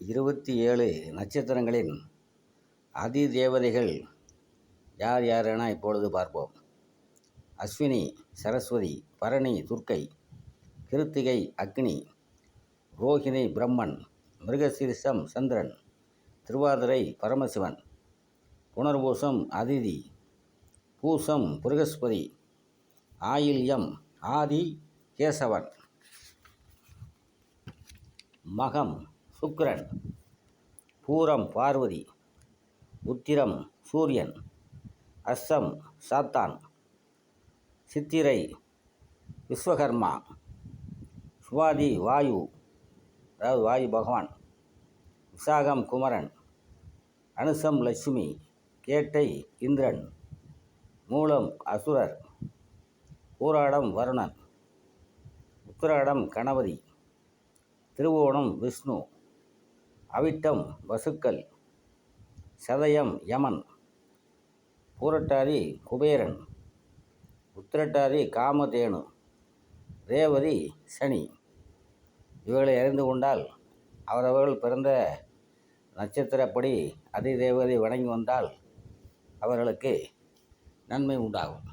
27 நட்சத்திரங்களின் அதிதேவதைகள் யார் யார் என இப்பொழுது பார்ப்போம். அஸ்வினி சரஸ்வதி, பரணி துர்க்கை, கிருத்திகை அக்னி, ரோஹிணி பிரம்மன், மிருகசீரிஷம் சந்திரன், திருவாதிரை பரமசிவன், புனர்பூசம் அதிதி, பூசம் புருகஸ்பதி, ஆயில்யம் ஆதி கேசவன், மகம் சுக்கிரன், பூரம் பார்வதி, உத்திரம் சூரியன், அஸ்ஸம் சாத்தான், சித்திரை விஸ்வகர்மா, சுவாதி வாயு அதாவது வாயு பகவான், விசாகம் குமரன், அனுசம் லட்சுமி, கேட்டை இந்திரன், மூலம் அசுரர், பூராடம் வருணன், உத்திராடம் கணபதி, திருவோணம் விஷ்ணு, அவிட்டம் வசுக்கள், சதயம் யமன், பூரட்டாதி குபேரன், உத்திரட்டாதி காமதேனு, ரேவதி சனி. இவர்களை அறிந்து கொண்டால் அவரவர்கள் பிறந்த நட்சத்திரப்படி அதிதேவதை வணங்கி வந்தால் அவர்களுக்கு நன்மை உண்டாகும்.